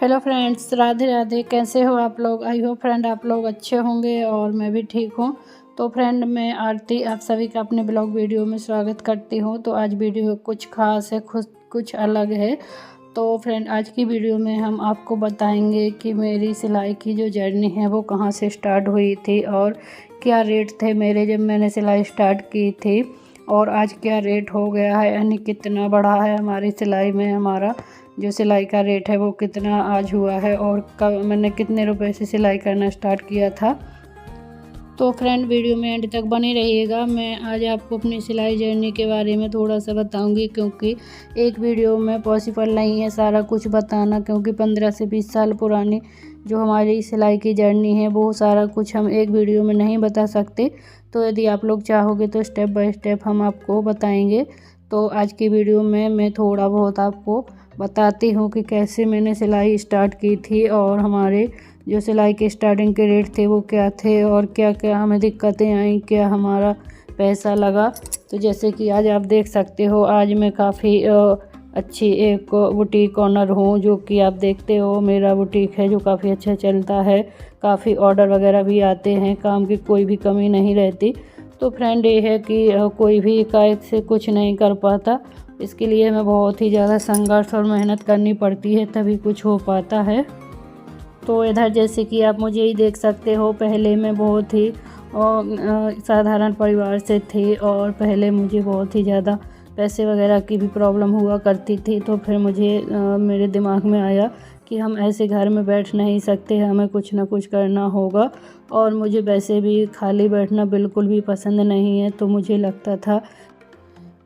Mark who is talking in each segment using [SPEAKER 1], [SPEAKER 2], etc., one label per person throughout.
[SPEAKER 1] Hello friends, Radhe Radhe. कैसे हो आप लोग? आई होप फ्रेंड आप लोग अच्छे होंगे और मैं भी ठीक हूँ। तो फ्रेंड, मैं आरती आप सभी का अपने ब्लॉग वीडियो में स्वागत करती हूँ। तो आज वीडियो कुछ खास है, कुछ अलग है। तो फ्रेंड, आज की वीडियो में हम आपको बताएंगे कि मेरी सिलाई की जो जर्नी है वो कहाँ से स्टार्ट हुई थी और क्या रेट थे मेरे जब मैंने सिलाई स्टार्ट की थी, और आज क्या रेट हो गया है, यानी कितना बढ़ा है हमारी सिलाई में हमारा जो सिलाई का रेट है वो कितना आज हुआ है, और कब मैंने कितने रुपए से सिलाई करना स्टार्ट किया था। तो फ्रेंड, वीडियो में एंड तक बने रहिएगा। मैं आज आपको अपनी सिलाई जर्नी के बारे में थोड़ा सा बताऊंगी, क्योंकि एक वीडियो में पॉसिबल नहीं है सारा कुछ बताना, क्योंकि 15 से 20 साल पुरानी जो हमारी सिलाई की जर्नी है वो सारा कुछ हम एक वीडियो में नहीं बता सकते। तो यदि आप लोग चाहोगे तो स्टेप बाय स्टेप हम आपको बताएंगे। तो आज की वीडियो में मैं थोड़ा बहुत आपको बताती हूँ कि कैसे मैंने सिलाई स्टार्ट की थी, और हमारे जो सिलाई के स्टार्टिंग के रेट थे वो क्या थे, और क्या क्या हमें दिक्कतें आई, क्या हमारा पैसा लगा। तो जैसे कि आज आप देख सकते हो, आज मैं काफ़ी अच्छी एक बुटीक ऑनर हूँ, जो कि आप देखते हो मेरा बुटीक है जो काफ़ी अच्छा चलता है। काफ़ी ऑर्डर वगैरह भी आते हैं, काम की कोई भी कमी नहीं रहती। तो फ्रेंड, ये है कि कोई भी एकाएक से कुछ नहीं कर पाता। इसके लिए हमें बहुत ही ज़्यादा संघर्ष और मेहनत करनी पड़ती है, तभी कुछ हो पाता है। तो इधर जैसे कि आप मुझे ही देख सकते हो, पहले मैं बहुत ही साधारण परिवार से थी, और पहले मुझे बहुत ही ज़्यादा पैसे वगैरह की भी प्रॉब्लम हुआ करती थी। तो फिर मुझे मेरे दिमाग में आया कि हम ऐसे घर में बैठ नहीं सकते, हमें कुछ ना कुछ करना होगा। और मुझे वैसे भी खाली बैठना बिल्कुल भी पसंद नहीं है। तो मुझे लगता था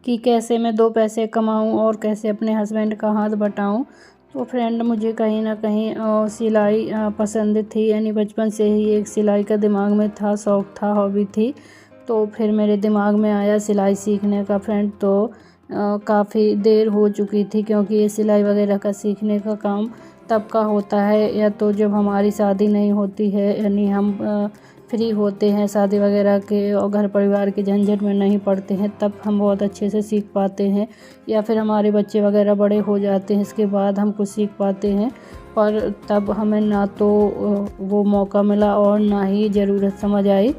[SPEAKER 1] कि कैसे मैं 2 पैसे कमाऊं और कैसे अपने हस्बैंड का हाथ बटाऊं। तो फ्रेंड, मुझे कहीं ना कहीं सिलाई पसंद थी, यानी बचपन से ही एक सिलाई का दिमाग में था, शौक़ था, हॉबी थी। तो फिर मेरे दिमाग में आया सिलाई सीखने का फ्रेंड। तो काफ़ी देर हो चुकी थी, क्योंकि ये सिलाई वगैरह का सीखने का काम तब का होता है या तो जब हमारी शादी नहीं होती है, यानी हम फ्री होते हैं शादी वगैरह के और घर परिवार के झंझट में नहीं पड़ते हैं, तब हम बहुत अच्छे से सीख पाते हैं। या फिर हमारे बच्चे वगैरह बड़े हो जाते हैं, इसके बाद हम कुछ सीख पाते हैं। पर तब हमें ना तो वो मौका मिला और ना ही ज़रूरत समझ आई।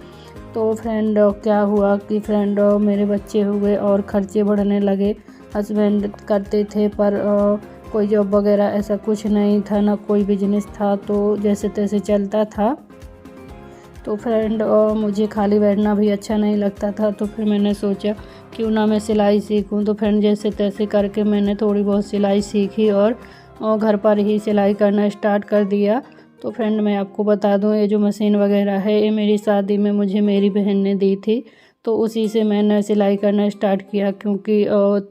[SPEAKER 1] तो फ्रेंड, क्या हुआ कि फ्रेंड मेरे बच्चे हुए और ख़र्चे बढ़ने लगे। हस्बैंड करते थे, पर कोई जॉब वगैरह ऐसा कुछ नहीं था, ना कोई बिजनेस था, तो जैसे तैसे चलता था। तो फ्रेंड, मुझे खाली बैठना भी अच्छा नहीं लगता था। तो फिर मैंने सोचा क्यों ना मैं सिलाई सीखूं। तो फ्रेंड, जैसे तैसे करके मैंने थोड़ी बहुत सिलाई सीखी और घर पर ही सिलाई करना स्टार्ट कर दिया। तो फ्रेंड, मैं आपको बता दूं, ये जो मशीन वगैरह है ये मेरी शादी में मुझे मेरी बहन ने दी थी। तो उसी से मैंने सिलाई करना स्टार्ट किया, क्योंकि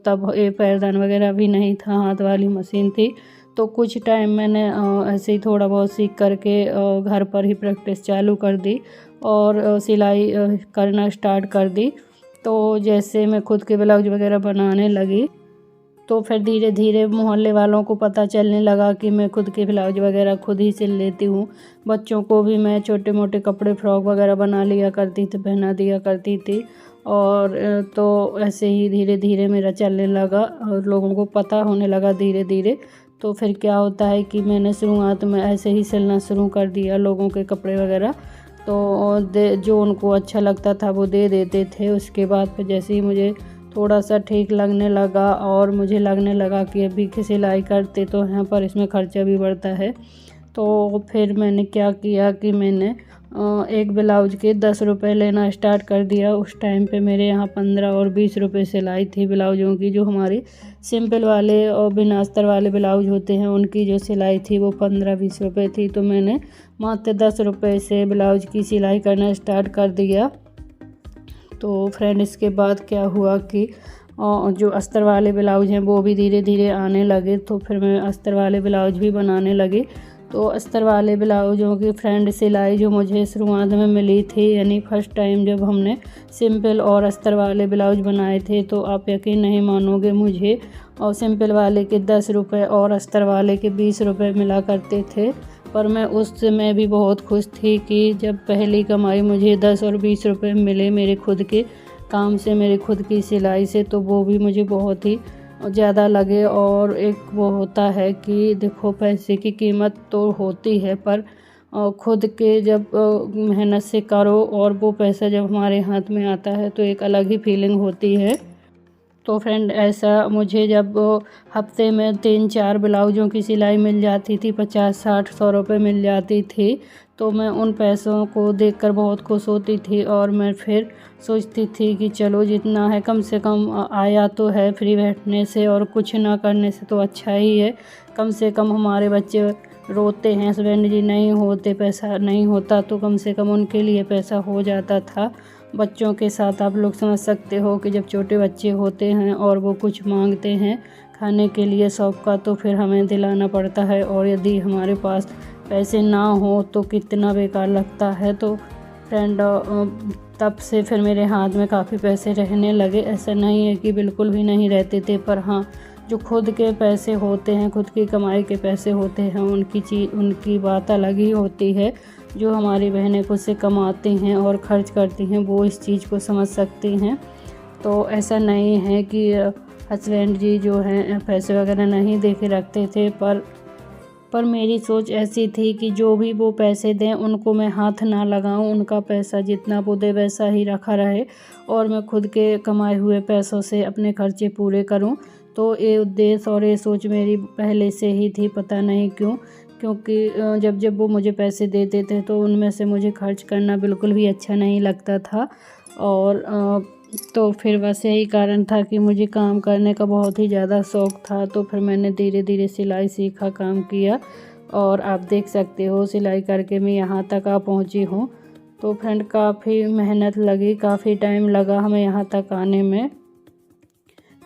[SPEAKER 1] तब ये पैरदान वगैरह भी नहीं था, हाथ वाली मशीन थी। तो कुछ टाइम मैंने ऐसे ही थोड़ा बहुत सीख करके घर पर ही प्रैक्टिस चालू कर दी और सिलाई करना स्टार्ट कर दी। तो जैसे मैं खुद के ब्लाउज वगैरह बनाने लगी, तो फिर धीरे धीरे मोहल्ले वालों को पता चलने लगा कि मैं खुद के ब्लाउज वगैरह खुद ही सिल लेती हूँ। बच्चों को भी मैं छोटे मोटे कपड़े, फ्रॉक वगैरह बना लिया करती थी, पहना दिया करती थी। और तो ऐसे ही धीरे धीरे मेरा चलने लगा और लोगों को पता होने लगा धीरे धीरे। तो फिर क्या होता है कि मैंने शुरुआत में ऐसे ही सिलना शुरू कर दिया लोगों के कपड़े वगैरह। तो जो उनको अच्छा लगता था वो दे देते थे। उसके बाद फिर जैसे ही मुझे थोड़ा सा ठीक लगने लगा और मुझे लगने लगा कि अभी की सिलाई करते तो हैं, पर इसमें खर्चा भी बढ़ता है। तो फिर मैंने क्या किया कि मैंने एक ब्लाउज के 10 रुपये लेना स्टार्ट कर दिया। उस टाइम पे मेरे यहाँ 15 और 20 रुपये सिलाई थी ब्लाउज़ों की। जो हमारी सिंपल वाले और बिना अस्तर वाले ब्लाउज होते हैं उनकी जो सिलाई थी वो 15-20 रुपये थी। तो मैंने मात्र 10 रुपये से ब्लाउज की सिलाई करना स्टार्ट कर दिया। तो फ्रेंड, इसके बाद क्या हुआ कि जो अस्तर वाले ब्लाउज हैं वो भी धीरे धीरे आने लगे। तो फिर मैं अस्तर वाले ब्लाउज भी बनाने लगी। तो अस्तर वाले ब्लाउज़ों की फ्रेंड सिलाई जो मुझे शुरुआत में मिली थी, यानी फर्स्ट टाइम जब हमने सिंपल और अस्तर वाले ब्लाउज बनाए थे, तो आप यकीन नहीं मानोगे, मुझे और सिंपल वाले के 10 रुपये और अस्तर वाले के 20 रुपये मिला करते थे। पर मैं उस समय भी बहुत खुश थी कि जब पहली कमाई मुझे 10 और 20 रुपये मिले मेरे खुद के काम से, मेरे खुद की सिलाई से, तो वो भी मुझे बहुत ही ज़्यादा लगे। और एक वो होता है कि देखो पैसे की कीमत तो होती है, पर खुद के जब मेहनत से करो और वो पैसा जब हमारे हाथ में आता है तो एक अलग ही फीलिंग होती है। तो फ्रेंड ऐसा मुझे जब हफ्ते में 3-4 ब्लाउज़ों की सिलाई मिल जाती थी, 50-60-100 रुपये मिल जाती थी, तो मैं उन पैसों को देखकर बहुत खुश होती थी। और मैं फिर सोचती थी कि चलो जितना है कम से कम आया तो है फ्री बैठने से, और कुछ ना करने से तो अच्छा ही है। कम से कम हमारे बच्चे रोते हैं, हस्बैंड जी नहीं होते, पैसा नहीं होता, तो कम से कम उनके लिए पैसा हो जाता था। बच्चों के साथ आप लोग समझ सकते हो कि जब छोटे बच्चे होते हैं और वो कुछ मांगते हैं खाने के लिए शौक का, तो फिर हमें दिलाना पड़ता है। और यदि हमारे पास पैसे ना हो तो कितना बेकार लगता है। तो फ्रेंड तब से फिर मेरे हाथ में काफ़ी पैसे रहने लगे। ऐसा नहीं है कि बिल्कुल भी नहीं रहते थे, पर हाँ, जो खुद के पैसे होते हैं, खुद की कमाई के पैसे होते हैं, उनकी बात अलग ही होती है। जो हमारी बहनें खुद से कमाती हैं और खर्च करती हैं, वो इस चीज़ को समझ सकती हैं। तो ऐसा नहीं है कि हस्बैंड जी जो हैं पैसे वगैरह नहीं दे के रखते थे, पर मेरी सोच ऐसी थी कि जो भी वो पैसे दें उनको मैं हाथ ना लगाऊं, उनका पैसा जितना वो दे वैसा ही रखा रहे और मैं खुद के कमाए हुए पैसों से अपने खर्चे पूरे करूं। तो ये उद्देश्य और ये सोच मेरी पहले से ही थी, पता नहीं क्यों। क्योंकि जब जब वो मुझे पैसे देते थे तो उनमें से मुझे खर्च करना बिल्कुल भी अच्छा नहीं लगता था। और तो फिर बस यही कारण था कि मुझे काम करने का बहुत ही ज़्यादा शौक़ था। तो फिर मैंने धीरे धीरे सिलाई सीखा, काम किया, और आप देख सकते हो सिलाई करके मैं यहाँ तक आ पहुँची हूँ। तो फ्रेंड काफ़ी मेहनत लगी, काफ़ी टाइम लगा हमें यहाँ तक आने में।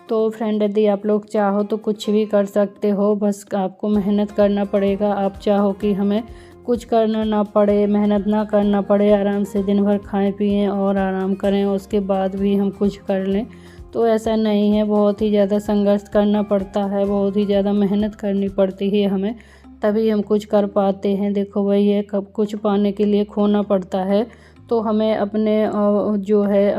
[SPEAKER 1] तो फ्रेंड यदि आप लोग चाहो तो कुछ भी कर सकते हो, बस आपको मेहनत करना पड़ेगा। आप चाहो कि हमें कुछ करना ना पड़े, मेहनत ना करना पड़े, आराम से दिन भर खाएं पिएं और आराम करें, उसके बाद भी हम कुछ कर लें, तो ऐसा नहीं है। बहुत ही ज़्यादा संघर्ष करना पड़ता है, बहुत ही ज़्यादा मेहनत करनी पड़ती है हमें, तभी हम कुछ कर पाते हैं। देखो वही है, कब कुछ पाने के लिए खोना पड़ता है। तो हमें अपने जो है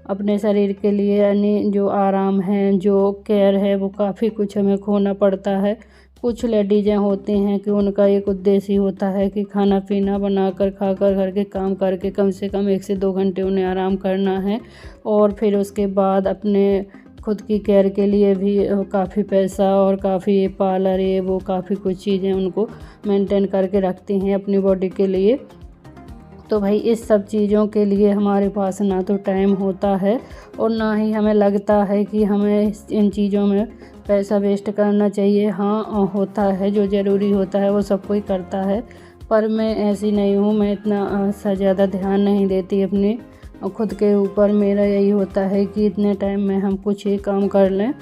[SPEAKER 1] अपने शरीर के लिए, यानी जो आराम है, जो केयर है, वो काफ़ी कुछ हमें खोना पड़ता है। कुछ लेडीज़ें होती हैं कि उनका एक उद्देश्य ही होता है कि खाना पीना बनाकर, खाकर, घर के काम करके कम से कम 1 से 2 घंटे उन्हें आराम करना है, और फिर उसके बाद अपने खुद की केयर के लिए भी काफ़ी पैसा और काफ़ी ये पार्लर, ये वो काफ़ी कुछ चीज़ें उनको मेंटेन करके रखती हैं अपनी बॉडी के लिए। तो भाई इस सब चीज़ों के लिए हमारे पास ना तो टाइम होता है और ना ही हमें लगता है कि हमें इन चीज़ों में पैसा वेस्ट करना चाहिए। हाँ, होता है, जो ज़रूरी होता है वो सब कोई करता है, पर मैं ऐसी नहीं हूँ। मैं इतना सा ज़्यादा ध्यान नहीं देती अपने खुद के ऊपर। मेरा यही होता है कि इतने टाइम में हम कुछ ही काम कर लें।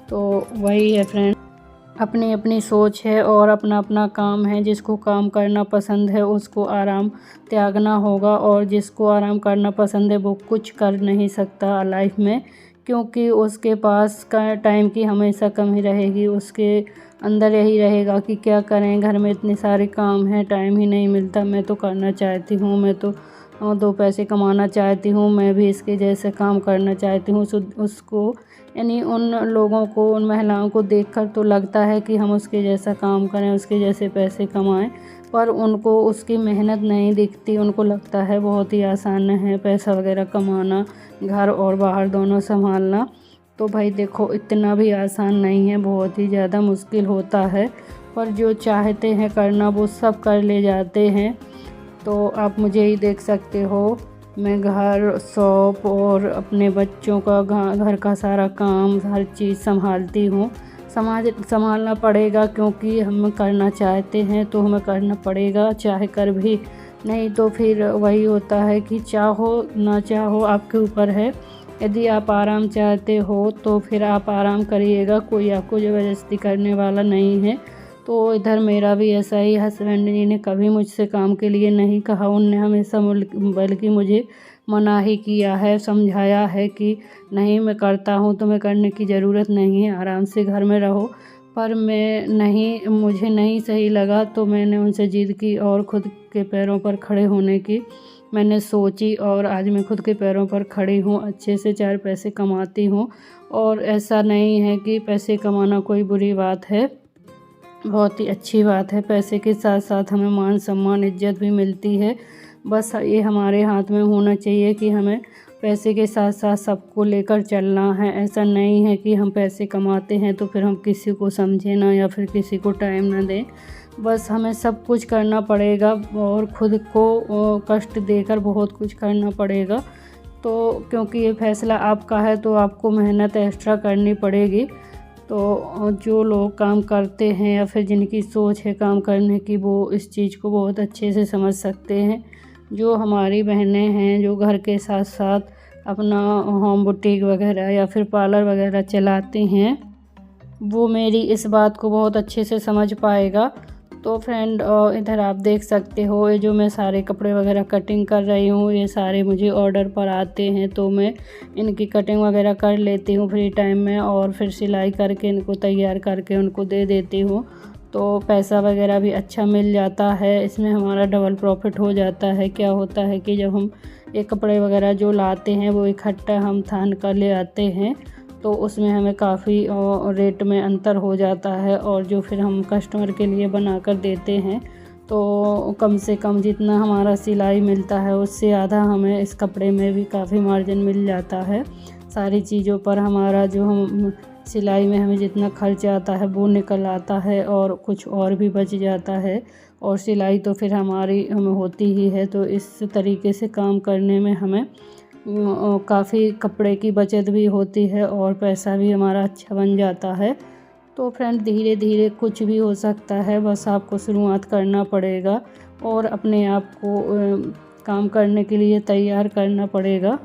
[SPEAKER 1] तो वही है फ्रेंड, अपनी अपनी सोच है और अपना अपना काम है। जिसको काम करना पसंद है उसको आराम त्यागना होगा, और जिसको आराम करना पसंद है वो कुछ कर नहीं सकता लाइफ में, क्योंकि उसके पास का टाइम की हमेशा कमी रहेगी। उसके अंदर यही रहेगा कि क्या करें, घर में इतने सारे काम हैं, टाइम ही नहीं मिलता। मैं तो करना चाहती हूँ, मैं तो 2 पैसे कमाना चाहती हूँ, मैं भी इसके जैसे काम करना चाहती हूँ। उसको, यानी उन लोगों को, उन महिलाओं को देखकर तो लगता है कि हम उसके जैसा काम करें, उसके जैसे पैसे कमाएं, पर उनको उसकी मेहनत नहीं दिखती। उनको लगता है बहुत ही आसान है पैसा वगैरह कमाना, घर और बाहर दोनों संभालना। तो भाई देखो, इतना भी आसान नहीं है, बहुत ही ज़्यादा मुश्किल होता है, पर जो चाहते हैं करना वो सब कर ले जाते हैं। तो आप मुझे ही देख सकते हो, मैं घर, शॉप और अपने बच्चों का घर का सारा काम, हर चीज़ संभालती हूँ। संभालना पड़ेगा, क्योंकि हम करना चाहते हैं तो हमें करना पड़ेगा, चाहे कर भी, नहीं तो फिर वही होता है कि चाहो ना चाहो आपके ऊपर है। यदि आप आराम चाहते हो तो फिर आप आराम करिएगा, कोई आपको ज़बरदस्ती करने वाला नहीं है। तो इधर मेरा भी ऐसा ही, हस्बैंड जी ने कभी मुझसे काम के लिए नहीं कहा। उनने हमेशा बल्कि मुझे मना ही किया है, समझाया है कि नहीं, मैं करता हूँ, तुम्हें करने की ज़रूरत नहीं है, आराम से घर में रहो। पर मुझे नहीं सही लगा, तो मैंने उनसे ज़िद की और ख़ुद के पैरों पर खड़े होने की मैंने सोची और आज मैं खुद के पैरों पर खड़ी हूँ, अच्छे से 4 पैसे कमाती हूँ। और ऐसा नहीं है कि पैसे कमाना कोई बुरी बात है, बहुत ही अच्छी बात है। पैसे के साथ साथ हमें मान सम्मान इज़्ज़त भी मिलती है। बस ये हमारे हाथ में होना चाहिए कि हमें पैसे के साथ साथ सबको लेकर चलना है। ऐसा नहीं है कि हम पैसे कमाते हैं तो फिर हम किसी को समझें ना या फिर किसी को टाइम ना दें। बस हमें सब कुछ करना पड़ेगा और ख़ुद को कष्ट देकर बहुत कुछ करना पड़ेगा। तो क्योंकि ये फ़ैसला आपका है तो आपको मेहनत एक्स्ट्रा करनी पड़ेगी। तो जो लोग काम करते हैं या फिर जिनकी सोच है काम करने की, वो इस चीज़ को बहुत अच्छे से समझ सकते हैं। जो हमारी बहनें हैं जो घर के साथ साथ अपना होम बुटीक वगैरह या फिर पार्लर वगैरह चलाते हैं, वो मेरी इस बात को बहुत अच्छे से समझ पाएगा। तो फ्रेंड इधर आप देख सकते हो, ये जो मैं सारे कपड़े वगैरह कटिंग कर रही हूँ, ये सारे मुझे ऑर्डर पर आते हैं तो मैं इनकी कटिंग वगैरह कर लेती हूँ फ्री टाइम में और फिर सिलाई करके इनको तैयार करके उनको दे देती हूँ। तो पैसा वगैरह भी अच्छा मिल जाता है, इसमें हमारा डबल प्रॉफिट हो जाता है। क्या होता है कि जब हम ये कपड़े वगैरह जो लाते हैं वो इकट्ठा हम थान कर ले आते हैं तो उसमें हमें काफ़ी रेट में अंतर हो जाता है, और जो फिर हम कस्टमर के लिए बना कर देते हैं तो कम से कम जितना हमारा सिलाई मिलता है उससे आधा हमें इस कपड़े में भी काफ़ी मार्जिन मिल जाता है। सारी चीज़ों पर हमारा जो हम सिलाई में हमें जितना खर्च आता है वो निकल आता है और कुछ और भी बच जाता है, और सिलाई तो फिर हमारी हमें होती ही है। तो इस तरीके से काम करने में हमें काफ़ी कपड़े की बचत भी होती है और पैसा भी हमारा अच्छा बन जाता है। तो फ्रेंड धीरे धीरे कुछ भी हो सकता है, बस आपको शुरुआत करना पड़ेगा और अपने आप को काम करने के लिए तैयार करना पड़ेगा।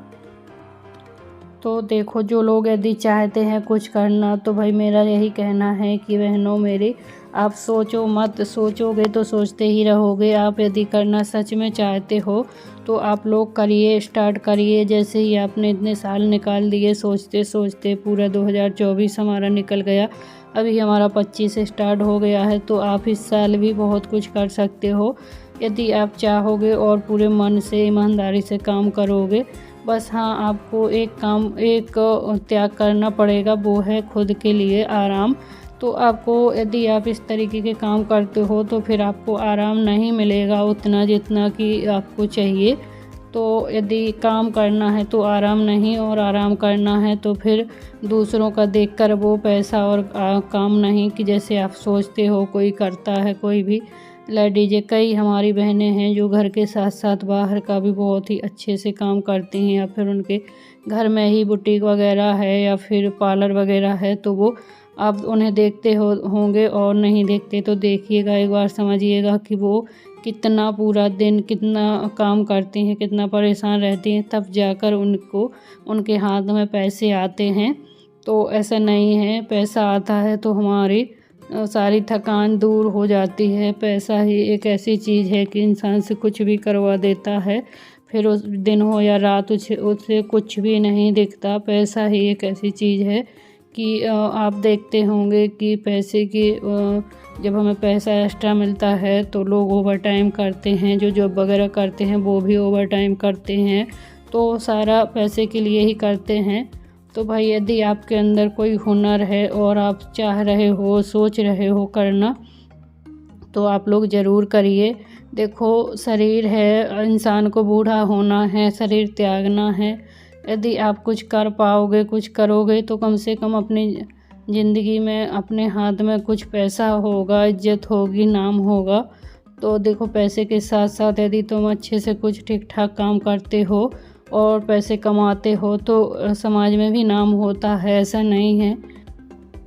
[SPEAKER 1] तो देखो, जो लोग यदि चाहते हैं कुछ करना तो भाई मेरा यही कहना है कि बहनों मेरी, आप सोचो मत, सोचोगे तो सोचते ही रहोगे। आप यदि करना सच में चाहते हो तो आप लोग करिए, स्टार्ट करिए। जैसे ही आपने इतने साल निकाल दिए सोचते सोचते, पूरा 2024 हमारा निकल गया, अभी हमारा 25 स्टार्ट हो गया है, तो आप इस साल भी बहुत कुछ कर सकते हो यदि आप चाहोगे और पूरे मन से ईमानदारी से काम करोगे। बस हाँ, आपको एक त्याग करना पड़ेगा, वो है खुद के लिए आराम। तो आपको यदि आप इस तरीके के काम करते हो तो फिर आपको आराम नहीं मिलेगा उतना जितना कि आपको चाहिए। तो यदि काम करना है तो आराम नहीं, और आराम करना है तो फिर दूसरों का देखकर वो पैसा और काम नहीं कि जैसे आप सोचते हो कोई करता है। कोई भी लेडीज़, कई हमारी बहनें हैं जो घर के साथ साथ बाहर का भी बहुत ही अच्छे से काम करती हैं, या फिर उनके घर में ही बुटीक वगैरह है या फिर पार्लर वगैरह है, तो वो आप उन्हें देखते होंगे और नहीं देखते तो देखिएगा एक बार, समझिएगा कि वो कितना पूरा दिन कितना काम करती हैं, कितना परेशान रहती हैं, तब जाकर उनको उनके हाथ में पैसे आते हैं। तो ऐसा नहीं है, पैसा आता है तो हमारी सारी थकान दूर हो जाती है। पैसा ही एक ऐसी चीज़ है कि इंसान से कुछ भी करवा देता है, फिर उस दिन हो या रात उससे कुछ भी नहीं दिखता। पैसा ही एक ऐसी चीज़ है कि आप देखते होंगे कि पैसे की जब हमें पैसा एक्स्ट्रा मिलता है तो लोग ओवर टाइम करते हैं, जो जॉब वगैरह करते हैं वो भी ओवर टाइम करते हैं, तो सारा पैसे के लिए ही करते हैं। तो भाई यदि आपके अंदर कोई हुनर है और आप चाह रहे हो, सोच रहे हो करना, तो आप लोग ज़रूर करिए। देखो, शरीर है, इंसान को बूढ़ा होना है, शरीर त्यागना है। यदि आप कुछ कर पाओगे, कुछ करोगे तो कम से कम अपनी ज़िंदगी में अपने हाथ में कुछ पैसा होगा, इज्जत होगी, नाम होगा। तो देखो, पैसे के साथ साथ यदि तुम अच्छे से कुछ ठीक ठाक काम करते हो और पैसे कमाते हो तो समाज में भी नाम होता है। ऐसा नहीं है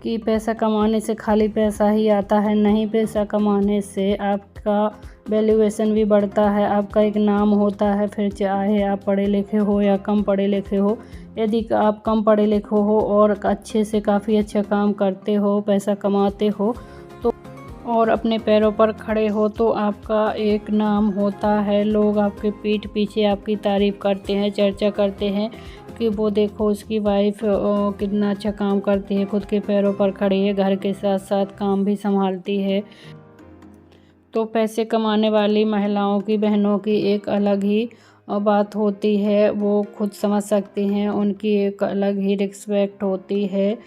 [SPEAKER 1] कि पैसा कमाने से खाली पैसा ही आता है, नहीं, पैसा कमाने से आपका वैल्यूएशन भी बढ़ता है, आपका एक नाम होता है। फिर चाहे आप पढ़े लिखे हो या कम पढ़े लिखे हो, यदि आप कम पढ़े लिखे हो और अच्छे से काफ़ी अच्छा काम करते हो, पैसा कमाते हो तो और अपने पैरों पर खड़े हो तो आपका एक नाम होता है। लोग आपके पीठ पीछे आपकी तारीफ़ करते हैं, चर्चा करते हैं कि वो देखो उसकी वाइफ कितना अच्छा काम करती है, खुद के पैरों पर खड़ी है, घर के साथ साथ काम भी संभालती है। तो पैसे कमाने वाली महिलाओं की, बहनों की एक अलग ही बात होती है वो खुद समझ सकते हैं, उनकी एक अलग ही रिस्पेक्ट होती है।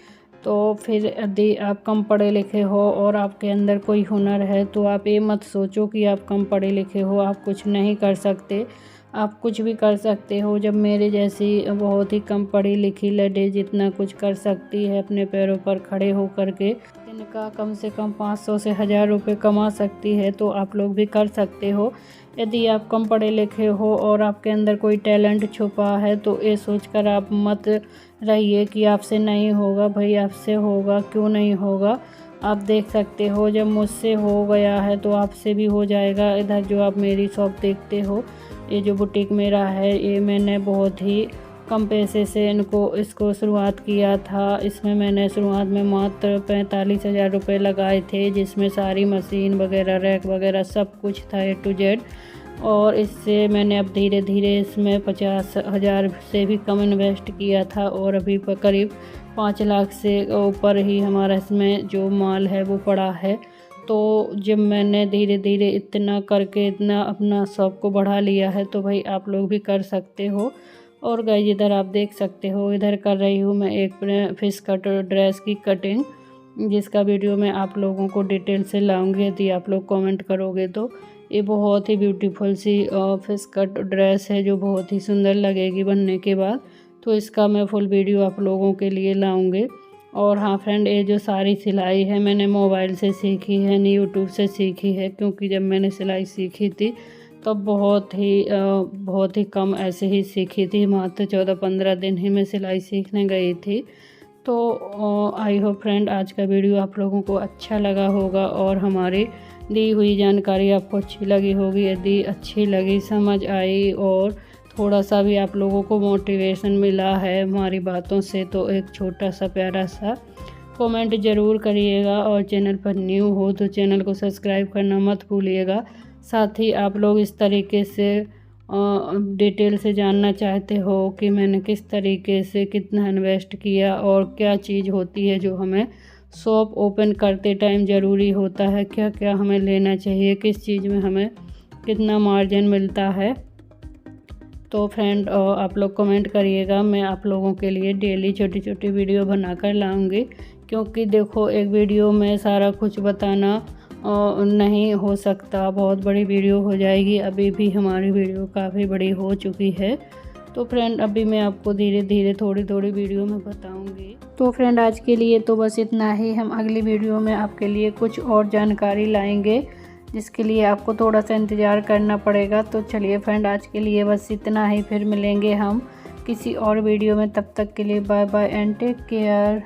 [SPEAKER 1] तो फिर यदि आप कम पढ़े लिखे हो और आपके अंदर कोई हुनर है तो आप ये मत सोचो कि आप कम पढ़े लिखे हो, आप कुछ नहीं कर सकते। आप कुछ भी कर सकते हो। जब मेरे जैसी बहुत ही कम पढ़ी लिखी लेडीज जितना कुछ कर सकती है अपने पैरों पर खड़े हो कर के, इनका कम से कम 500 से 1000 रुपये कमा सकती है, तो आप लोग भी कर सकते हो। यदि आप कम पढ़े लिखे हो और आपके अंदर कोई टैलेंट छुपा है तो ये सोचकर आप मत रहिए कि आपसे नहीं होगा। भाई आपसे होगा, क्यों नहीं होगा। आप देख सकते हो जब मुझसे हो गया है तो आपसे भी हो जाएगा। इधर जो आप मेरी शॉप देखते हो, ये जो बुटीक मेरा है, ये मैंने बहुत ही कम पैसे से इसको शुरुआत किया था। इसमें मैंने शुरुआत में मात्र 45,000 रुपये लगाए थे, जिसमें सारी मशीन वगैरह, रैक वगैरह सब कुछ था A to Z। और इससे मैंने अब धीरे धीरे इसमें 50,000 से भी कम इन्वेस्ट किया था और अभी करीब 5 लाख से ऊपर ही हमारा इसमें जो माल है वो पड़ा है। तो जब मैंने धीरे धीरे इतना करके इतना अपना शॉप को बढ़ा लिया है तो भाई आप लोग भी कर सकते हो। और गाइस इधर आप देख सकते हो, इधर कर रही हूँ मैं एक फिश कट ड्रेस की कटिंग, जिसका वीडियो मैं आप लोगों को डिटेल से लाऊंगी यदि आप लोग कमेंट करोगे तो। ये बहुत ही ब्यूटीफुल सी फिश कट ड्रेस है जो बहुत ही सुंदर लगेगी बनने के बाद। तो इसका मैं फुल वीडियो आप लोगों के लिए लाऊंगी। और हाँ फ्रेंड, ये जो सारी सिलाई है मैंने मोबाइल से सीखी है, नहीं यूट्यूब से सीखी है, क्योंकि जब मैंने सिलाई सीखी थी तब बहुत ही कम ऐसे ही सीखी थी। मात्र 14-15 दिन ही मैं सिलाई सीखने गई थी। तो आई होप फ्रेंड आज का वीडियो आप लोगों को अच्छा लगा होगा और हमारी दी हुई जानकारी आपको अच्छी लगी होगी। यदि अच्छी लगी, समझ आई और थोड़ा सा भी आप लोगों को मोटिवेशन मिला है हमारी बातों से, तो एक छोटा सा प्यारा सा कमेंट ज़रूर करिएगा। और चैनल पर न्यू हो तो चैनल को सब्सक्राइब करना मत भूलिएगा। साथ ही आप लोग इस तरीके से डिटेल से जानना चाहते हो कि मैंने किस तरीके से कितना इन्वेस्ट किया और क्या चीज़ होती है जो हमें शॉप ओपन करते टाइम ज़रूरी होता है, क्या क्या हमें लेना चाहिए, किस चीज़ में हमें कितना मार्जिन मिलता है। तो फ्रेंड आप लोग कमेंट करिएगा, मैं आप लोगों के लिए डेली छोटी छोटी वीडियो बनाकर लाऊंगी। क्योंकि देखो एक वीडियो में सारा कुछ बताना नहीं हो सकता, बहुत बड़ी वीडियो हो जाएगी। अभी भी हमारी वीडियो काफ़ी बड़ी हो चुकी है। तो फ्रेंड अभी मैं आपको धीरे धीरे थोड़ी थोड़ी वीडियो में बताऊंगी। तो फ्रेंड आज के लिए तो बस इतना ही। हम अगली वीडियो में आपके लिए कुछ और जानकारी लाएंगे, जिसके लिए आपको थोड़ा सा इंतज़ार करना पड़ेगा। तो चलिए फ्रेंड आज के लिए बस इतना ही, फिर मिलेंगे हम किसी और वीडियो में। तब तक के लिए bye bye and take care.